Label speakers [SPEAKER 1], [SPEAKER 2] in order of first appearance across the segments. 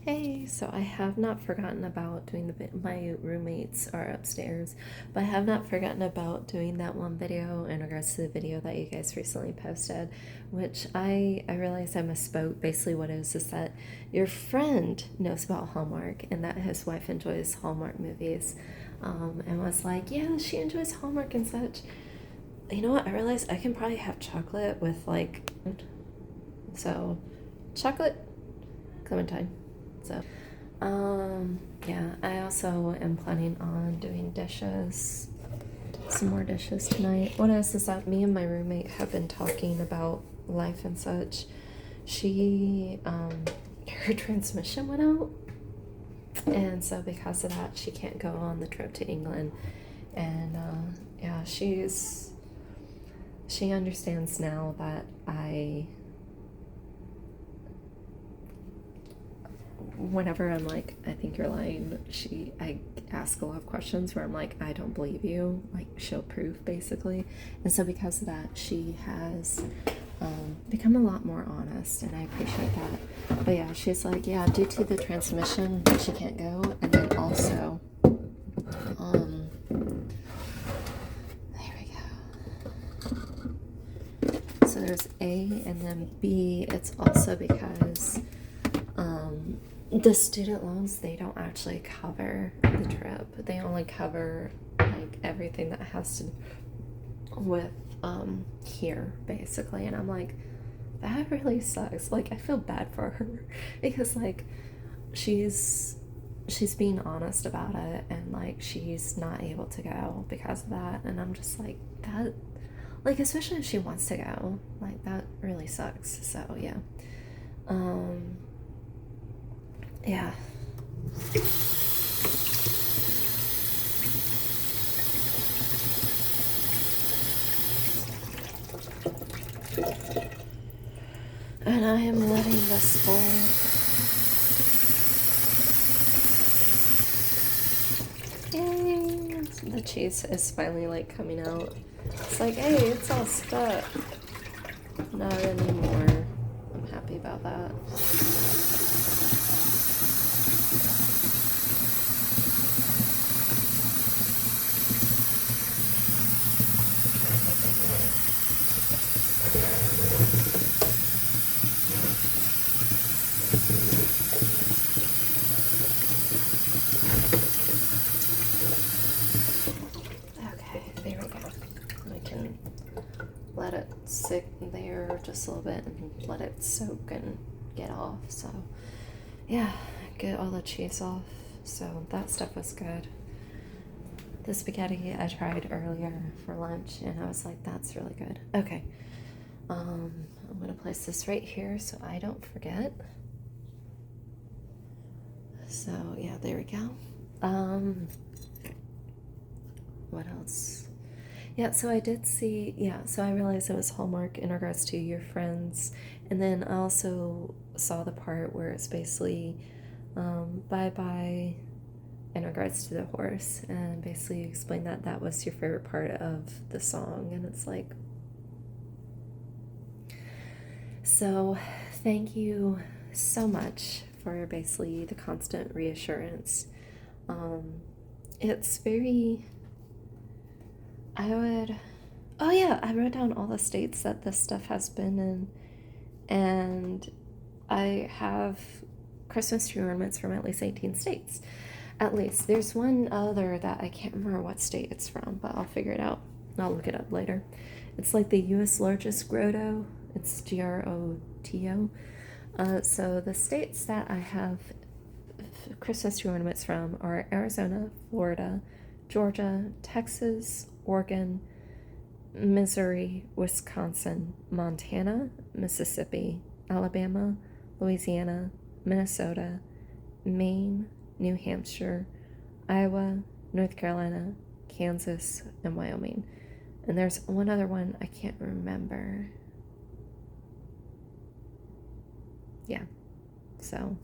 [SPEAKER 1] Hey, so I have not forgotten about doing my roommates are upstairs, but I have not forgotten about doing that one video in regards to the video that you guys recently posted, which I realized I misspoke. Basically, what it is that your friend knows about Hallmark and that his wife enjoys Hallmark movies, and was like, yeah, she enjoys Hallmark and such. You know what? I realized I can probably have chocolate with like, so chocolate, clementine. So, yeah, I also am planning on doing dishes, some more dishes tonight. What is that me and my roommate have been talking about life and such. She, her transmission went out, and so because of that, she can't go on the trip to England. And, yeah, she understands now that whenever I'm like, I think you're lying, I ask a lot of questions where I'm like, I don't believe you, like show proof basically. And so because of that, she has become a lot more honest, and I appreciate that. But yeah, she's like, yeah, due to the transmission, she can't go. And then also, there we go. So there's A, and then B, it's also because the student loans, they don't actually cover the trip. They only cover like everything that has to do with here basically. And I'm like, that really sucks. Like, I feel bad for her because like she's being honest about it, and like she's not able to go because of that. And I'm just like, that, like, especially if she wants to go, like that really sucks. So yeah. Yeah. And I am letting this bowl. Yay! The cheese is finally like coming out. It's like, hey, it's all stuck. Not anymore. I'm happy about that. Okay, there we go. I can let it sit there just a little bit and let it soak and get off. So yeah, get all the cheese off. So that stuff was good. The spaghetti I tried earlier for lunch, and I was like, that's really good. Okay. I'm gonna place this right here so I don't forget. So yeah, there we go. What else? Yeah, so I did see, yeah, so I realized it was Hallmark in regards to your friends. And then I also saw the part where it's basically bye bye in regards to the horse. And basically you explained that that was your favorite part of the song. And it's like, so thank you so much for basically the constant reassurance. It's very, oh yeah, I wrote down all the states that this stuff has been in, and I have Christmas tree ornaments from at least 18 states. At least. There's one other that I can't remember what state it's from, but I'll figure it out. I'll look it up later. It's like the U.S. largest grotto. It's GROTO. So the states that I have Christmas tree ornaments from are Arizona, Florida, Georgia, Texas, Oregon, Missouri, Wisconsin, Montana, Mississippi, Alabama, Louisiana, Minnesota, Maine, New Hampshire, Iowa, North Carolina, Kansas, and Wyoming. And there's one other one I can't remember. Yeah, so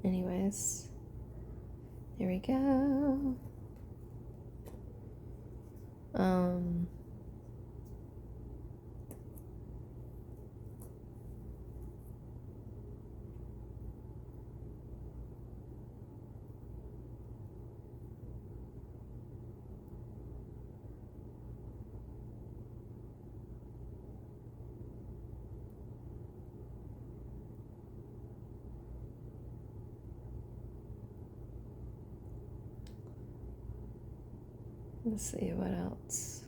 [SPEAKER 1] anyways, there we go. Um, let's see what else.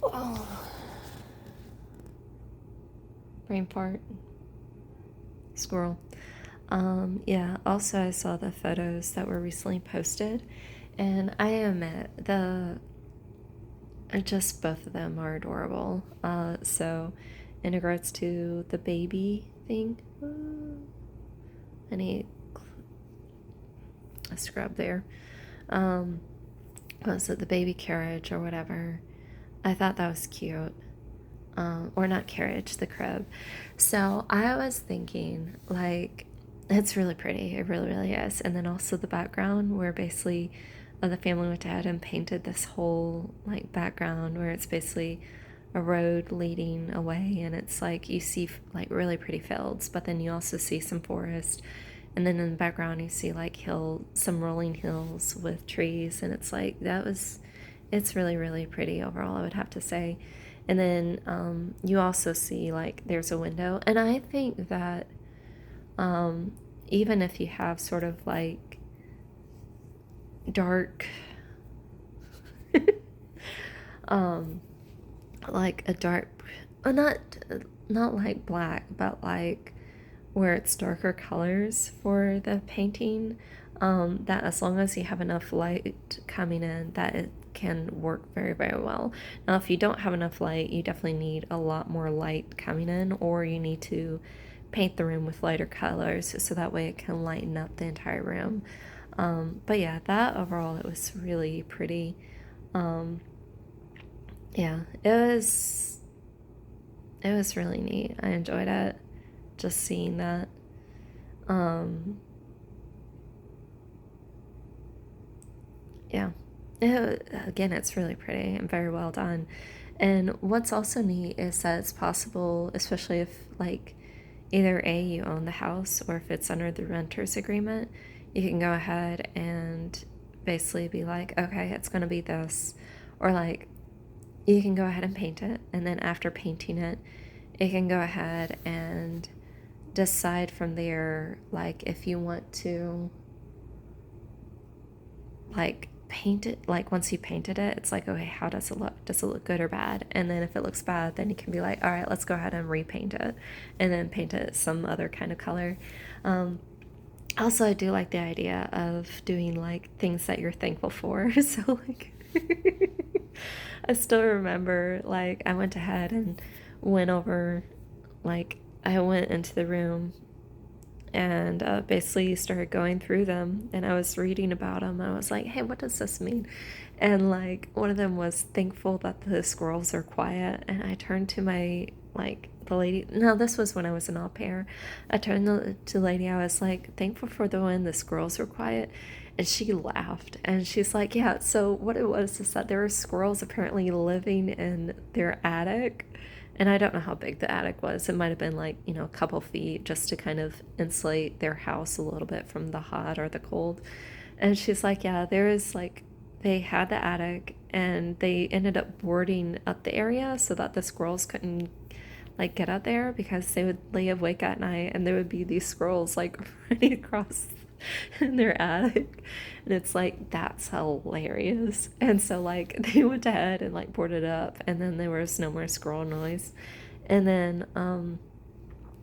[SPEAKER 1] Oh, brain fart. Squirrel. Yeah, also I saw the photos that were recently posted, and I admit just both of them are adorable. So in regards to the baby thing, I need a scrub there. Was it the baby carriage or whatever? I thought that was cute. Or not carriage, the crib. So I was thinking, like, it's really pretty. It really, really is. And then also the background where basically the family went ahead and painted this whole like background where it's basically a road leading away, and it's like you see like really pretty fields, but then you also see some forest, and then in the background you see like some rolling hills with trees, and it's like it's really, really pretty overall, I would have to say. And then you also see like there's a window, and I think that even if you have sort of like dark like a dark, not like black, but like where it's darker colors for the painting, that as long as you have enough light coming in, that it can work very, very well. Now if you don't have enough light, you definitely need a lot more light coming in, or you need to paint the room with lighter colors so that way it can lighten up the entire room. But yeah, that overall, it was really pretty. Yeah, it was really neat. I enjoyed it, just seeing that. Um, yeah, again, it's really pretty and very well done. And what's also neat is that it's possible, especially if like either A, you own the house, or if it's under the renter's agreement, you can go ahead and basically be like, okay, it's going to be this. Or like, you can go ahead and paint it, and then after painting it, you can go ahead and decide from there, like, if you want to like paint it, like once you painted it, it's like, okay, how does it look? Does it look good or bad? And then if it looks bad, then you can be like, all right, let's go ahead and repaint it, and then paint it some other kind of color. Also, I do like the idea of doing like things that you're thankful for. So like I still remember like I went ahead and went over, like I went into the room and basically started going through them, and I was reading about them. I was like, hey, what does this mean? And like one of them was thankful that the squirrels are quiet, and I turned to my like the lady, no, this was when I was an au pair. I turned to the lady, I was like, thankful for the when the squirrels were quiet. And she laughed, and she's like, yeah, so what it was is that there were squirrels apparently living in their attic, and I don't know how big the attic was. It might have been like, a couple feet, just to kind of insulate their house a little bit from the hot or the cold. And she's like, yeah, there is like, they had the attic, and they ended up boarding up the area so that the squirrels couldn't like get out there, because they would lay awake at night and there would be these squirrels like running across in their attic, and it's like, that's hilarious. And so like they went ahead and like boarded up, and then there was no more squirrel noise. And then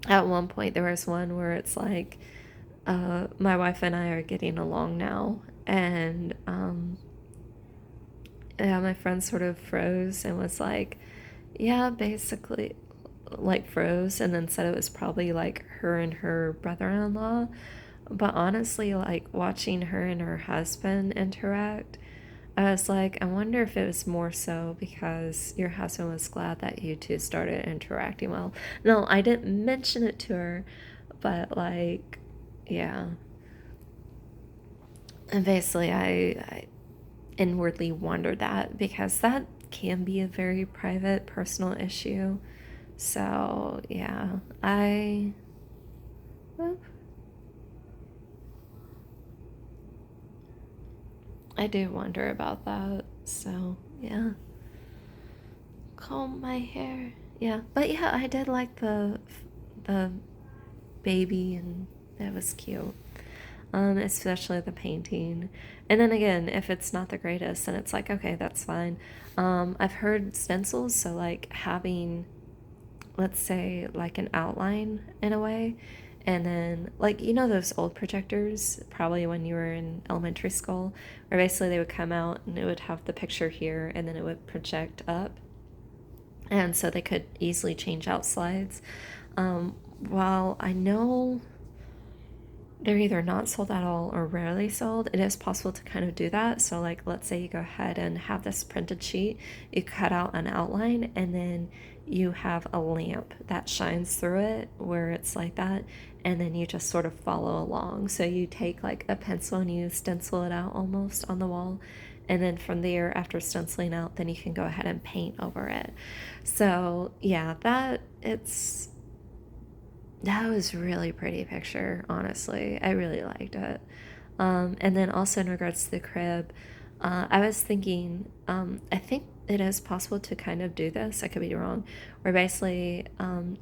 [SPEAKER 1] at one point there was one where it's like my wife and I are getting along now, and yeah, my friend sort of froze and was like, yeah, basically, like froze, and then said it was probably like her and her brother-in-law. But honestly, like watching her and her husband interact, I was like, I wonder if it was more so because your husband was glad that you two started interacting well. No, I didn't mention it to her, But like, yeah. And basically, I inwardly wonder that because that can be a very private, personal issue. So, yeah, well, I do wonder about that. So, yeah. Comb my hair. Yeah, but yeah, I did like the baby, and that was cute. Especially the painting. And then again, if it's not the greatest, then it's like, okay, that's fine. I've heard stencils, so like having, let's say, like an outline in a way, and then like those old projectors, probably when you were in elementary school, where basically they would come out and it would have the picture here, and then it would project up, and so they could easily change out slides. While I know they're either not sold at all or rarely sold, it is possible to kind of do that. So like, let's say you go ahead and have this printed sheet, you cut out an outline, and then you have a lamp that shines through it where it's like that, and then you just sort of follow along. So you take like a pencil and you stencil it out almost on the wall, and then from there, after stenciling out, then you can go ahead and paint over it. So yeah, that was a really pretty picture, honestly. I really liked it. And then also in regards to the crib, I was thinking, I think it is possible to kind of do this. I could be wrong. Where basically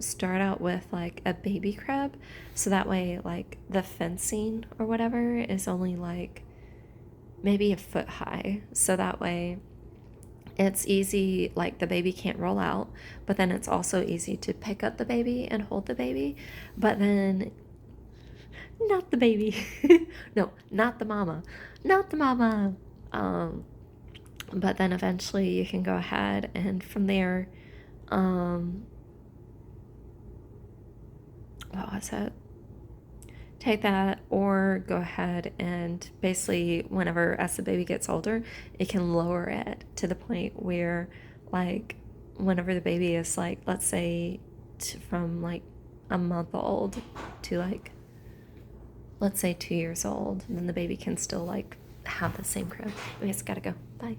[SPEAKER 1] start out with like a baby crib. So that way, like the fencing or whatever is only like maybe a foot high. So that way it's easy, like the baby can't roll out, but then it's also easy to pick up the baby and hold the baby. But then, not the baby. No, not the mama. Not the mama. Um, but then eventually you can go ahead and from there, um, what was it? Take that, or go ahead and basically whenever as the baby gets older, it can lower it to the point where like whenever the baby is like, let's say from like a month old to like, let's say 2 years old, then the baby can still like have the same crib. Anyways, gotta go. Bye.